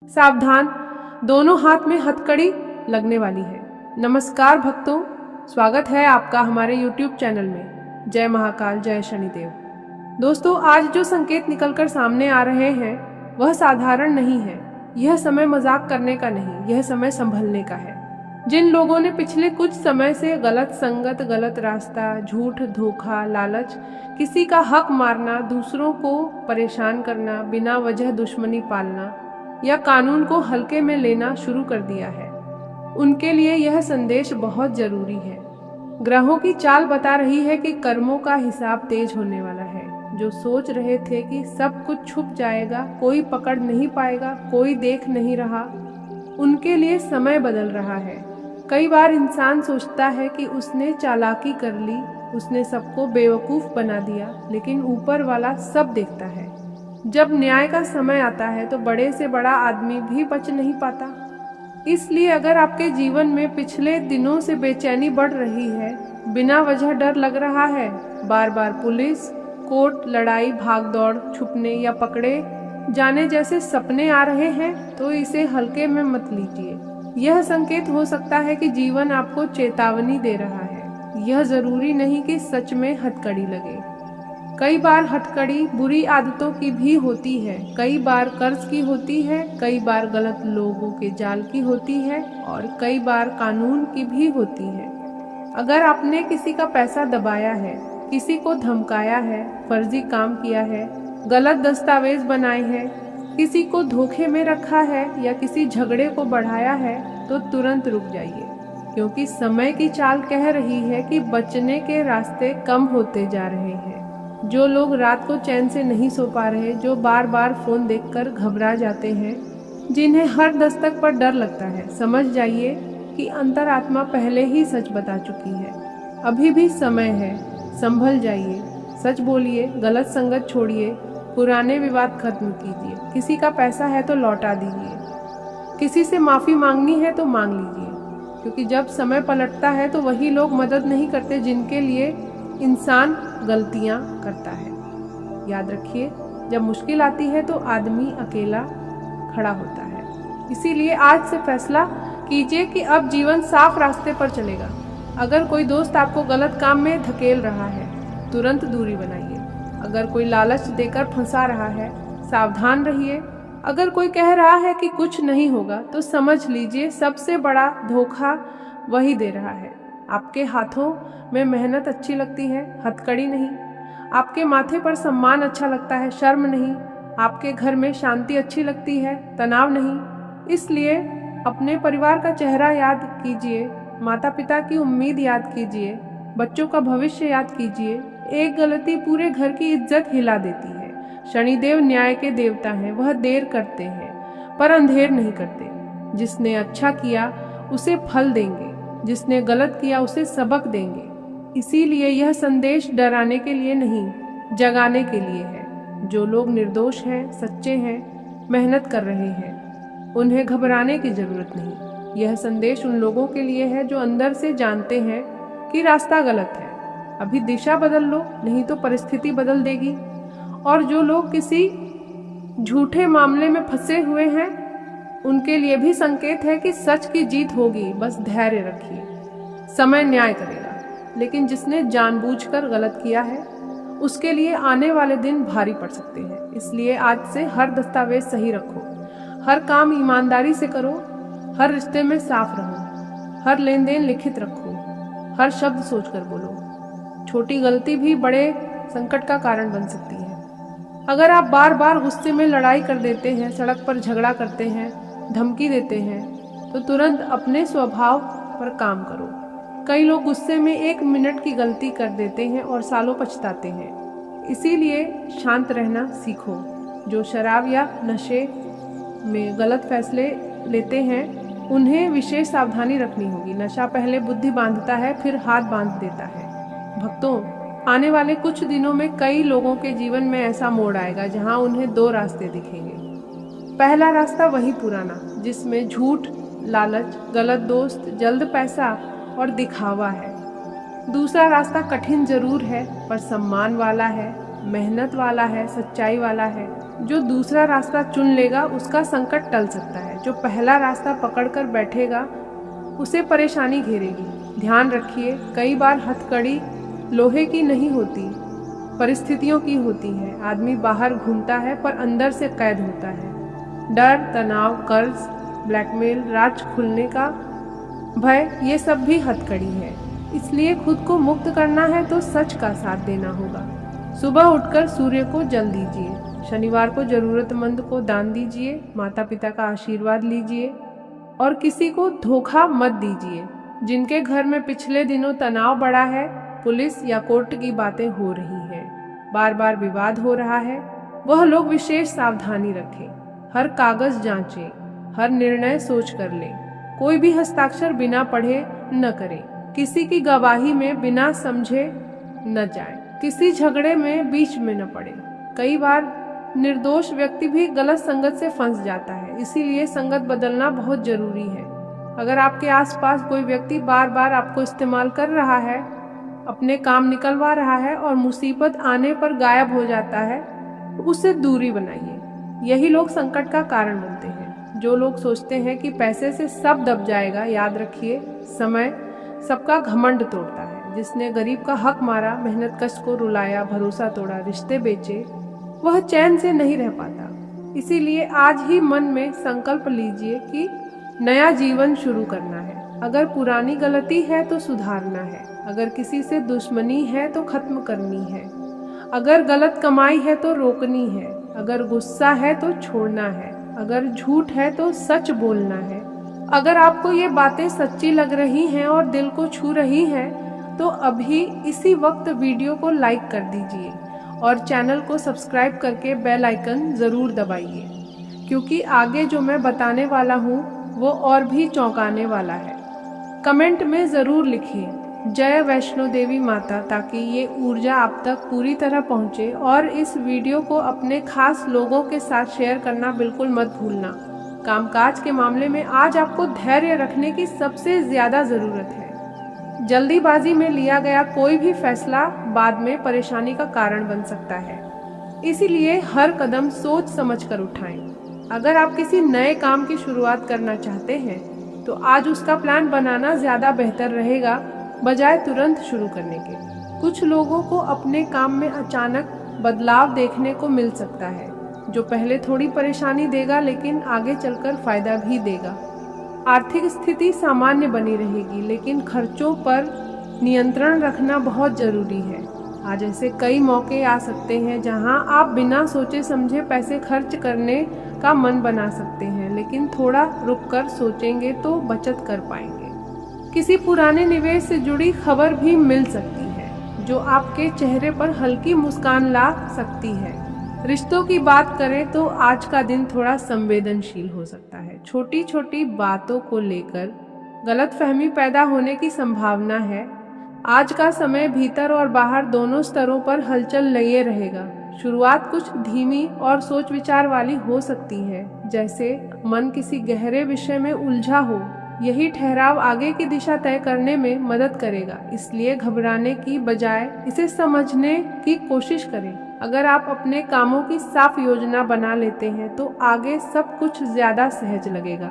सावधान, दोनों हाथ में हथकड़ी लगने वाली है। नमस्कार भक्तों, स्वागत है आपका हमारे YouTube चैनल में। जय महाकाल, जय शनिदेव। दोस्तों, आज जो संकेत निकलकर सामने आ रहे हैं वह साधारण नहीं है। यह समय मजाक करने का नहीं, यह समय संभलने का है। जिन लोगों ने पिछले कुछ समय से गलत संगत, गलत रास्ता, झूठ, धोखा, लालच, किसी का हक मारना, दूसरों को परेशान करना, बिना वजह दुश्मनी पालना या कानून को हल्के में लेना शुरू कर दिया है, उनके लिए यह संदेश बहुत जरूरी है। ग्रहों की चाल बता रही है कि कर्मों का हिसाब तेज होने वाला है। जो सोच रहे थे कि सब कुछ छुप जाएगा, कोई पकड़ नहीं पाएगा, कोई देख नहीं रहा, उनके लिए समय बदल रहा है। कई बार इंसान सोचता है कि उसने चालाकी कर ली, उसने सबको बेवकूफ बना दिया, लेकिन ऊपर वाला सब देखता है। जब न्याय का समय आता है तो बड़े से बड़ा आदमी भी बच नहीं पाता। इसलिए अगर आपके जीवन में पिछले दिनों से बेचैनी बढ़ रही है, बिना वजह डर लग रहा है, बार बार पुलिस, कोर्ट, लड़ाई, भागदौड़, छुपने या पकड़े जाने जैसे सपने आ रहे हैं, तो इसे हल्के में मत लीजिए। यह संकेत हो सकता है कि जीवन आपको चेतावनी दे रहा है। यह जरूरी नहीं कि सच में हथकड़ी लगे। कई बार हथकड़ी बुरी आदतों की भी होती है, कई बार कर्ज की होती है, कई बार गलत लोगों के जाल की होती है और कई बार कानून की भी होती है। अगर आपने किसी का पैसा दबाया है, किसी को धमकाया है, फर्जी काम किया है, गलत दस्तावेज बनाए हैं, किसी को धोखे में रखा है या किसी झगड़े को बढ़ाया है, तो तुरंत रुक जाइए, क्योंकि समय की चाल कह रही है कि बचने के रास्ते कम होते जा रहे हैं। जो लोग रात को चैन से नहीं सो पा रहे, जो बार बार फोन देखकर घबरा जाते हैं, जिन्हें हर दस्तक पर डर लगता है, समझ जाइए कि अंतरात्मा पहले ही सच बता चुकी है। अभी भी समय है, संभल जाइए, सच बोलिए, गलत संगत छोड़िए, पुराने विवाद खत्म कीजिए। किसी का पैसा है तो लौटा दीजिए, किसी से माफी मांगनी है तो मांग लीजिए, क्योंकि जब समय पलटता है तो वही लोग मदद नहीं करते जिनके लिए इंसान गलतियां करता है। याद रखिए, जब मुश्किल आती है तो आदमी अकेला खड़ा होता है। इसीलिए आज से फैसला कीजिए कि अब जीवन साफ रास्ते पर चलेगा। अगर कोई दोस्त आपको गलत काम में धकेल रहा है, तुरंत दूरी बनाइए। अगर कोई लालच देकर फंसा रहा है, सावधान रहिए। अगर कोई कह रहा है कि कुछ नहीं होगा, तो समझ लीजिए सबसे बड़ा धोखा वही दे रहा है। आपके हाथों में मेहनत अच्छी लगती है, हथकड़ी नहीं। आपके माथे पर सम्मान अच्छा लगता है, शर्म नहीं। आपके घर में शांति अच्छी लगती है, तनाव नहीं। इसलिए अपने परिवार का चेहरा याद कीजिए, माता पिता की उम्मीद याद कीजिए, बच्चों का भविष्य याद कीजिए। एक गलती पूरे घर की इज्जत हिला देती है। शनिदेव न्याय के देवता हैं, वह देर करते हैं पर अंधेर नहीं करते। जिसने अच्छा किया उसे फल देंगे, जिसने गलत किया उसे सबक देंगे। इसीलिए यह संदेश डराने के लिए नहीं, जगाने के लिए है। जो लोग निर्दोष हैं, सच्चे हैं, मेहनत कर रहे हैं, उन्हें घबराने की जरूरत नहीं। यह संदेश उन लोगों के लिए है जो अंदर से जानते हैं कि रास्ता गलत है। अभी दिशा बदल लो, नहीं तो परिस्थिति बदल देगी। और जो लोग किसी झूठे मामले में फंसे हुए हैं, उनके लिए भी संकेत है कि सच की जीत होगी। बस धैर्य रखिए, समय न्याय करेगा। लेकिन जिसने जानबूझकर गलत किया है, उसके लिए आने वाले दिन भारी पड़ सकते हैं। इसलिए आज से हर दस्तावेज सही रखो, हर काम ईमानदारी से करो, हर रिश्ते में साफ रहो, हर लेन देन लिखित रखो, हर शब्द सोचकर बोलो। छोटी गलती भी बड़े संकट का कारण बन सकती है। अगर आप बार बार गुस्से में लड़ाई कर देते हैं, सड़क पर झगड़ा करते हैं, धमकी देते हैं, तो तुरंत अपने स्वभाव पर काम करो। कई लोग गुस्से में 1 मिनट की गलती कर देते हैं और सालों पछताते हैं। इसीलिए शांत रहना सीखो। जो शराब या नशे में गलत फैसले लेते हैं, उन्हें विशेष सावधानी रखनी होगी। नशा पहले बुद्धि बांधता है, फिर हाथ बांध देता है। भक्तों, आने वाले कुछ दिनों में कई लोगों के जीवन में ऐसा मोड़ आएगा जहां उन्हें 2 रास्ते दिखेंगे। पहला रास्ता वही पुराना, जिसमें झूठ, लालच, गलत दोस्त, जल्द पैसा और दिखावा है। दूसरा रास्ता कठिन जरूर है, पर सम्मान वाला है, मेहनत वाला है, सच्चाई वाला है। जो दूसरा रास्ता चुन लेगा उसका संकट टल सकता है। जो पहला रास्ता पकड़कर बैठेगा उसे परेशानी घेरेगी। ध्यान रखिए, कई बार हथकड़ी लोहे की नहीं होती, परिस्थितियों की होती है। आदमी बाहर घूमता है पर अंदर से कैद होता है। डर, तनाव, कर्ज, ब्लैकमेल, राज खुलने का भय, ये सब भी हथकड़ी है। इसलिए खुद को मुक्त करना है तो सच का साथ देना होगा। सुबह उठकर सूर्य को जल दीजिए। शनिवार को जरूरतमंद को दान दीजिए। माता पिता का आशीर्वाद लीजिए और किसी को धोखा मत दीजिए। जिनके घर में पिछले दिनों तनाव बढ़ा है, पुलिस या कोर्ट की बातें हो रही हैं, बार बार विवाद हो रहा है, वह लोग विशेष सावधानी रखें। हर कागज जांचें, हर निर्णय सोच कर लें। कोई भी हस्ताक्षर बिना पढ़े न करें। किसी की गवाही में बिना समझे न जाएं। किसी झगड़े में बीच में न पड़े। कई बार निर्दोष व्यक्ति भी गलत संगत से फंस जाता है, इसीलिए संगत बदलना बहुत जरूरी है। अगर आपके आसपास कोई व्यक्ति बार बार आपको इस्तेमाल कर रहा है, अपने काम निकलवा रहा है और मुसीबत आने पर गायब हो जाता है, तो उससे दूरी बनाइए। यही लोग संकट का कारण बनते हैं। जो लोग सोचते हैं कि पैसे से सब दब जाएगा, याद रखिए समय सबका घमंड तोड़ता है। जिसने गरीब का हक मारा, मेहनत कष्ट को रुलाया, भरोसा तोड़ा, रिश्ते बेचे, वह चैन से नहीं रह पाता। इसीलिए आज ही मन में संकल्प लीजिए कि नया जीवन शुरू करना है। अगर पुरानी गलती है तो सुधारना है। अगर किसी से दुश्मनी है तो खत्म करनी है। अगर गलत कमाई है तो रोकनी है। अगर गुस्सा है तो छोड़ना है। अगर झूठ है तो सच बोलना है। अगर आपको ये बातें सच्ची लग रही हैं और दिल को छू रही हैं, तो अभी इसी वक्त वीडियो को लाइक कर दीजिए और चैनल को सब्सक्राइब करके बेल आइकन ज़रूर दबाइए, क्योंकि आगे जो मैं बताने वाला हूँ वो और भी चौंकाने वाला है। कमेंट में ज़रूर लिखिए जय वैष्णो देवी माता, ताकि ये ऊर्जा आप तक पूरी तरह पहुँचे। और इस वीडियो को अपने खास लोगों के साथ शेयर करना बिल्कुल मत भूलना। कामकाज के मामले में आज आपको धैर्य रखने की सबसे ज़्यादा ज़रूरत है। जल्दीबाजी में लिया गया कोई भी फैसला बाद में परेशानी का कारण बन सकता है, इसीलिए हर कदम सोच समझ कर उठाएं। अगर आप किसी नए काम की शुरुआत करना चाहते हैं तो आज उसका प्लान बनाना ज़्यादा बेहतर रहेगा, बजाय तुरंत शुरू करने के। कुछ लोगों को अपने काम में अचानक बदलाव देखने को मिल सकता है, जो पहले थोड़ी परेशानी देगा लेकिन आगे चलकर फायदा भी देगा। आर्थिक स्थिति सामान्य बनी रहेगी, लेकिन खर्चों पर नियंत्रण रखना बहुत जरूरी है। आज ऐसे कई मौके आ सकते हैं जहां आप बिना सोचे समझे पैसे खर्च करने का मन बना सकते हैं, लेकिन थोड़ा रुककर सोचेंगे तो बचत कर पाएंगे। किसी पुराने निवेश से जुड़ी खबर भी मिल सकती है, जो आपके चेहरे पर हल्की मुस्कान ला सकती है। रिश्तों की बात करें तो आज का दिन थोड़ा संवेदनशील हो सकता है। छोटी छोटी बातों को लेकर गलतफहमी पैदा होने की संभावना है। आज का समय भीतर और बाहर दोनों स्तरों पर हलचल लिए रहेगा। शुरुआत कुछ धीमी और सोच विचार वाली हो सकती है, जैसे मन किसी गहरे विषय में उलझा हो। यही ठहराव आगे की दिशा तय करने में मदद करेगा, इसलिए घबराने की बजाय इसे समझने की कोशिश करें। अगर आप अपने कामों की साफ योजना बना लेते हैं तो आगे सब कुछ ज्यादा सहज लगेगा।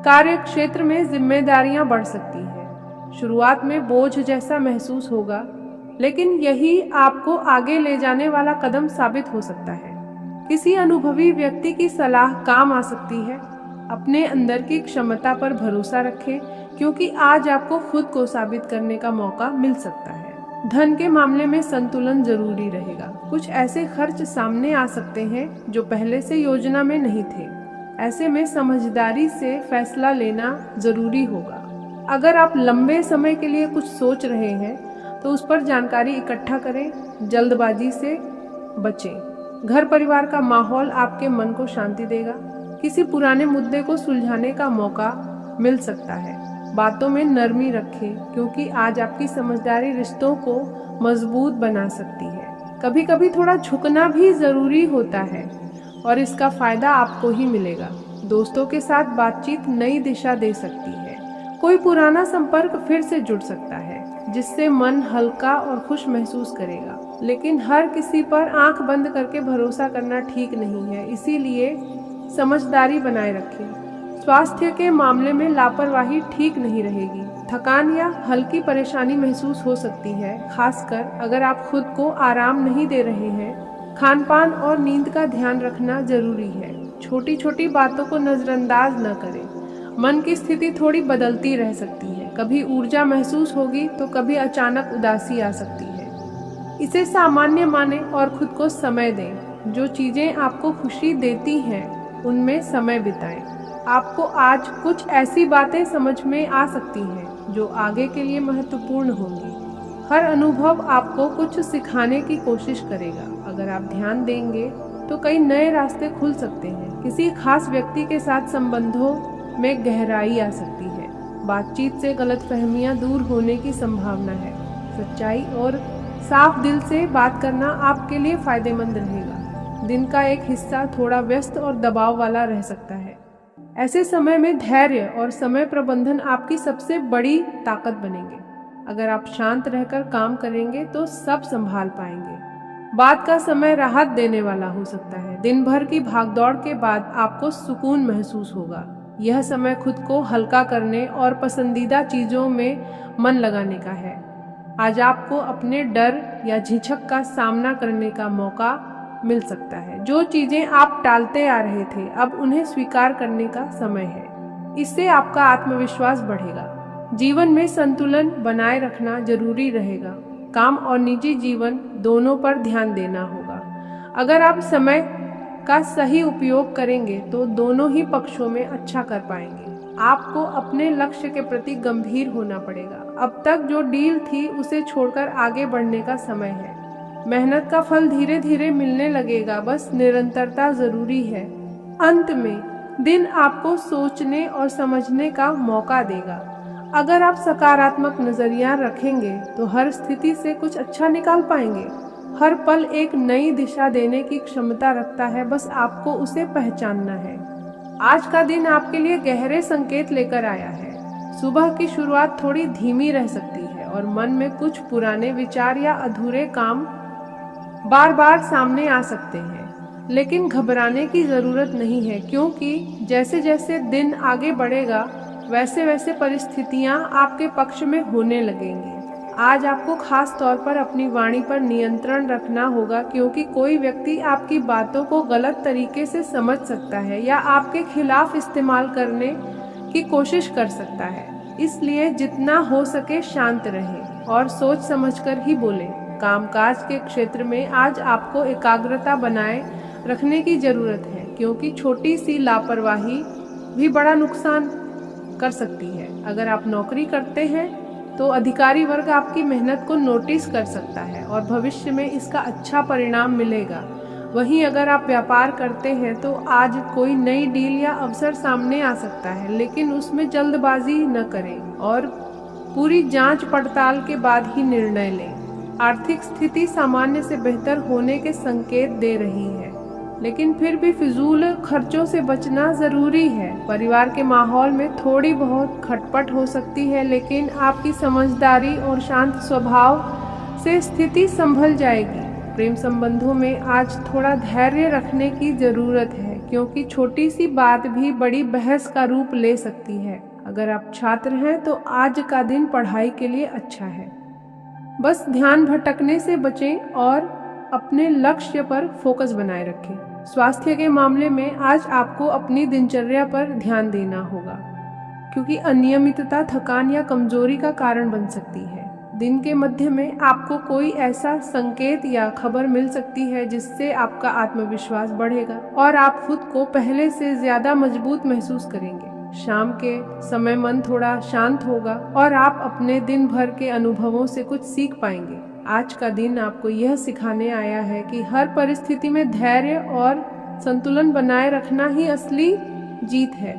कार्य क्षेत्र में जिम्मेदारियां बढ़ सकती हैं। शुरुआत में बोझ जैसा महसूस होगा, लेकिन यही आपको आगे ले जाने वाला कदम साबित हो सकता है। किसी अनुभवी व्यक्ति की सलाह काम आ सकती है। अपने अंदर की क्षमता पर भरोसा रखें, क्योंकि आज आपको खुद को साबित करने का मौका मिल सकता है। धन के मामले में संतुलन जरूरी रहेगा। कुछ ऐसे खर्च सामने आ सकते हैं जो पहले से योजना में नहीं थे। ऐसे में समझदारी से फैसला लेना जरूरी होगा। अगर आप लंबे समय के लिए कुछ सोच रहे हैं तो उस पर जानकारी इकट्ठा करें, जल्दबाजी से बचें। घर परिवार का माहौल आपके मन को शांति देगा। किसी पुराने मुद्दे को सुलझाने का मौका मिल सकता है। बातों में नरमी रखें, क्योंकि आज आपकी समझदारी रिश्तों को मजबूत बना सकती है। कभी कभी थोड़ा झुकना भी जरूरी होता है और इसका फायदा आपको ही मिलेगा। दोस्तों के साथ बातचीत नई दिशा दे सकती है। कोई पुराना संपर्क फिर से जुड़ सकता है। जिससे मन हल्का और खुश महसूस करेगा। लेकिन हर किसी पर आंख बंद करके भरोसा करना ठीक नहीं है, इसीलिए समझदारी बनाए रखें। स्वास्थ्य के मामले में लापरवाही ठीक नहीं रहेगी। थकान या हल्की परेशानी महसूस हो सकती है, खासकर अगर आप खुद को आराम नहीं दे रहे हैं। खान पान और नींद का ध्यान रखना जरूरी है। छोटी छोटी बातों को नजरअंदाज न करें। मन की स्थिति थोड़ी बदलती रह सकती है, कभी ऊर्जा महसूस होगी तो कभी अचानक उदासी आ सकती है। इसे सामान्य माने और खुद को समय दें। जो चीजें आपको खुशी देती हैं उनमें समय बिताएं। आपको आज कुछ ऐसी बातें समझ में आ सकती हैं जो आगे के लिए महत्वपूर्ण होंगी। हर अनुभव आपको कुछ सिखाने की कोशिश करेगा। अगर आप ध्यान देंगे तो कई नए रास्ते खुल सकते हैं। किसी खास व्यक्ति के साथ संबंधों में गहराई आ सकती है। बातचीत से गलतफहमियां दूर होने की संभावना है। सच्चाई और साफ दिल से बात करना आपके लिए फायदेमंद रहेगा। दिन का एक हिस्सा थोड़ा व्यस्त और दबाव वाला रह सकता है। ऐसे समय में धैर्य और समय प्रबंधन आपकी सबसे बड़ी ताकत बनेंगे। अगर आप शांत रहकर काम करेंगे तो सब संभाल पाएंगे। बाद का समय राहत देने वाला हो सकता है। दिन भर की भागदौड़ के बाद आपको सुकून महसूस होगा। यह समय खुद को हल्का करने और पसंदीदा चीजों में मन लगाने का है। आज आपको अपने डर या झिझक का सामना करने का मौका मिल सकता है। जो चीजें आप टालते आ रहे थे, अब उन्हें स्वीकार करने का समय है। इससे आपका आत्मविश्वास बढ़ेगा। जीवन में संतुलन बनाए रखना जरूरी रहेगा। काम और निजी जीवन दोनों पर ध्यान देना होगा। अगर आप समय का सही उपयोग करेंगे तो दोनों ही पक्षों में अच्छा कर पाएंगे। आपको अपने लक्ष्य के प्रति गंभीर होना पड़ेगा। अब तक जो डील थी उसे छोड़कर आगे बढ़ने का समय है। मेहनत का फल धीरे धीरे मिलने लगेगा, बस निरंतरता जरूरी है। अंत में दिन आपको सोचने और समझने का मौका देगा। अगर आप सकारात्मक नजरिया रखेंगे तो हर स्थिति से कुछ अच्छा निकाल पाएंगे। हर पल एक नई दिशा देने की क्षमता रखता है, बस आपको उसे पहचानना है। आज का दिन आपके लिए गहरे संकेत लेकर आया है। सुबह की शुरुआत थोड़ी धीमी रह सकती है और मन में कुछ पुराने विचार या अधूरे काम बार बार सामने आ सकते हैं। लेकिन घबराने की जरूरत नहीं है, क्योंकि जैसे जैसे दिन आगे बढ़ेगा वैसे वैसे परिस्थितियां आपके पक्ष में होने लगेंगी। आज आपको खास तौर पर अपनी वाणी पर नियंत्रण रखना होगा, क्योंकि कोई व्यक्ति आपकी बातों को गलत तरीके से समझ सकता है या आपके खिलाफ इस्तेमाल करने की कोशिश कर सकता है। इसलिए जितना हो सके शांत रहें और सोच समझकर ही बोलें। कामकाज के क्षेत्र में आज आपको एकाग्रता बनाए रखने की जरूरत है, क्योंकि छोटी सी लापरवाही भी बड़ा नुकसान कर सकती है। अगर आप नौकरी करते हैं तो अधिकारी वर्ग आपकी मेहनत को नोटिस कर सकता है और भविष्य में इसका अच्छा परिणाम मिलेगा। वहीं अगर आप व्यापार करते हैं तो आज कोई नई डील या अवसर सामने आ सकता है, लेकिन उसमें जल्दबाजी न करें और पूरी जांच पड़ताल के बाद ही निर्णय लें। आर्थिक स्थिति सामान्य से बेहतर होने के संकेत दे रही है, लेकिन फिर भी फिजूल खर्चों से बचना जरूरी है। परिवार के माहौल में थोड़ी बहुत खटपट हो सकती है, लेकिन आपकी समझदारी और शांत स्वभाव से स्थिति संभल जाएगी। प्रेम संबंधों में आज थोड़ा धैर्य रखने की जरूरत है, क्योंकि छोटी सी बात भी बड़ी बहस का रूप ले सकती है। अगर आप छात्र हैं तो आज का दिन पढ़ाई के लिए अच्छा है। बस ध्यान भटकने से बचें और अपने लक्ष्य पर फोकस बनाए रखें। स्वास्थ्य के मामले में आज आपको अपनी दिनचर्या पर ध्यान देना होगा, क्योंकि अनियमितता थकान या कमजोरी का कारण बन सकती है। दिन के मध्य में आपको कोई ऐसा संकेत या खबर मिल सकती है जिससे आपका आत्मविश्वास बढ़ेगा और आप खुद को पहले से ज्यादा मजबूत महसूस करेंगे। शाम के समय मन थोड़ा शांत होगा और आप अपने दिन भर के अनुभवों से कुछ सीख पाएंगे। आज का दिन आपको यह सिखाने आया है कि हर परिस्थिति में धैर्य और संतुलन बनाए रखना ही असली जीत है।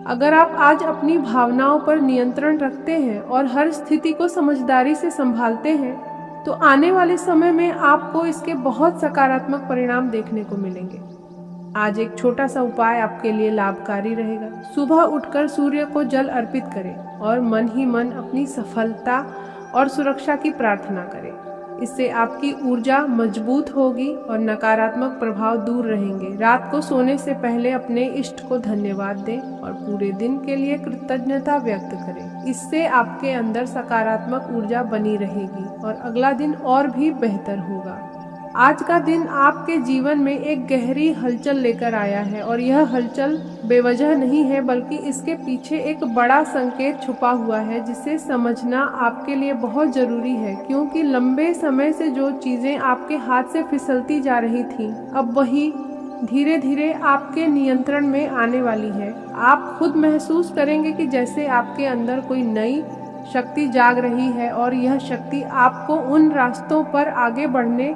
अगर आप आज अपनी भावनाओं पर नियंत्रण रखते हैं और हर स्थिति को समझदारी से संभालते हैं, तो आने वाले समय में आपको इसके बहुत सकारात्मक परिणाम देखने को मिलेंगे। आज एक छोटा सा उपाय आपके लिए लाभकारी रहेगा। सुबह उठकर सूर्य को जल अर्पित करें और मन ही मन अपनी सफलता और सुरक्षा की प्रार्थना करें। इससे आपकी ऊर्जा मजबूत होगी और नकारात्मक प्रभाव दूर रहेंगे। रात को सोने से पहले अपने इष्ट को धन्यवाद दें और पूरे दिन के लिए कृतज्ञता व्यक्त करें। इससे आपके अंदर सकारात्मक ऊर्जा बनी रहेगी और अगला दिन और भी बेहतर होगा। आज का दिन आपके जीवन में एक गहरी हलचल लेकर आया है और यह हलचल बेवजह नहीं है, बल्कि इसके पीछे एक बड़ा संकेत छुपा हुआ है जिसे समझना आपके लिए बहुत जरूरी है। क्योंकि लंबे समय से जो चीजें आपके हाथ से फिसलती जा रही थीं, अब वही धीरे धीरे आपके नियंत्रण में आने वाली है। आप खुद महसूस करेंगे कि जैसे आपके अंदर कोई नई शक्ति जाग रही है और यह शक्ति आपको उन रास्तों पर आगे बढ़ने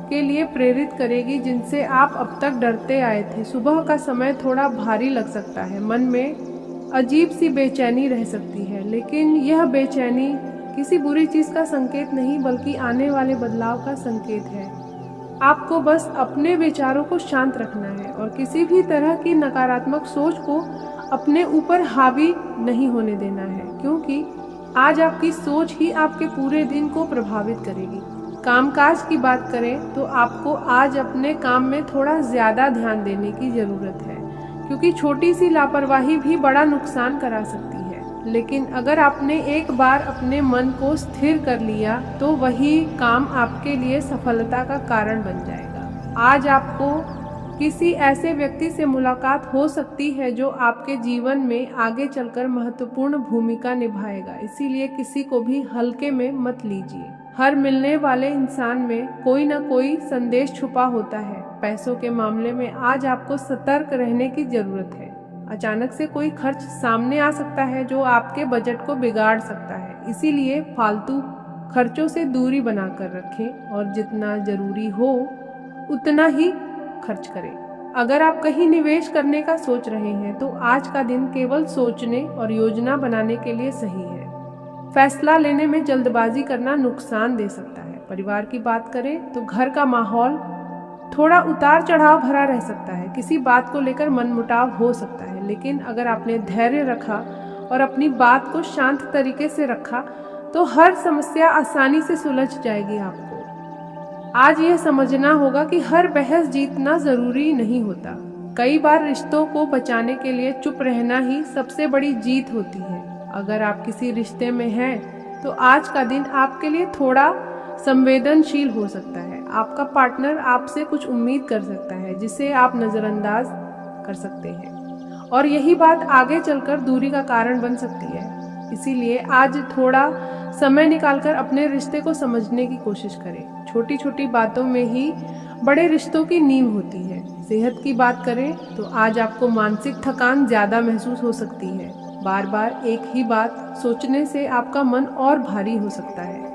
के लिए प्रेरित करेगी जिनसे आप अब तक डरते आए थे। सुबह का समय थोड़ा भारी लग सकता है, मन में अजीब सी बेचैनी रह सकती है, लेकिन यह बेचैनी किसी बुरी चीज का संकेत नहीं बल्कि आने वाले बदलाव का संकेत है। आपको बस अपने विचारों को शांत रखना है और किसी भी तरह की नकारात्मक सोच को अपने ऊपर हावी नहीं होने देना है, क्योंकि आज आपकी सोच ही आपके पूरे दिन को प्रभावित करेगी। कामकाज की बात करें तो आपको आज अपने काम में थोड़ा ज़्यादा ध्यान देने की ज़रूरत है, क्योंकि छोटी सी लापरवाही भी बड़ा नुकसान करा सकती है। लेकिन अगर आपने एक बार अपने मन को स्थिर कर लिया तो वही काम आपके लिए सफलता का कारण बन जाएगा। आज आपको किसी ऐसे व्यक्ति से मुलाकात हो सकती है जो आपके जीवन में आगे चलकर महत्वपूर्ण भूमिका निभाएगा, इसीलिए किसी को भी हल्के में मत लीजिए। हर मिलने वाले इंसान में कोई ना कोई संदेश छुपा होता है। पैसों के मामले में आज आपको सतर्क रहने की जरूरत है। अचानक से कोई खर्च सामने आ सकता है जो आपके बजट को बिगाड़ सकता है, इसीलिए फालतू खर्चों से दूरी बनाकर रखें और जितना जरूरी हो उतना ही खर्च करें। अगर आप कहीं निवेश करने का सोच रहे हैं तो आज का दिन केवल सोचने और योजना बनाने के लिए सही है। फैसला लेने में जल्दबाजी करना नुकसान दे सकता है। परिवार की बात करें तो घर का माहौल थोड़ा उतार चढ़ाव भरा रह सकता है। किसी बात को लेकर मनमुटाव हो सकता है, लेकिन अगर आपने धैर्य रखा और अपनी बात को शांत तरीके से रखा तो हर समस्या आसानी से सुलझ जाएगी। आपको आज यह समझना होगा कि हर बहस जीतना जरूरी नहीं होता। कई बार रिश्तों को बचाने के लिए चुप रहना ही सबसे बड़ी जीत होती है। अगर आप किसी रिश्ते में हैं तो आज का दिन आपके लिए थोड़ा संवेदनशील हो सकता है। आपका पार्टनर आपसे कुछ उम्मीद कर सकता है जिसे आप नजरअंदाज कर सकते हैं और यही बात आगे चलकर दूरी का कारण बन सकती है। इसीलिए आज थोड़ा समय निकालकर अपने रिश्ते को समझने की कोशिश करें। छोटी छोटी बातों में ही बड़े रिश्तों की नींव होती है। सेहत की बात करें तो आज आपको मानसिक थकान ज्यादा महसूस हो सकती है। बार बार एक ही बात सोचने से आपका मन और भारी हो सकता है।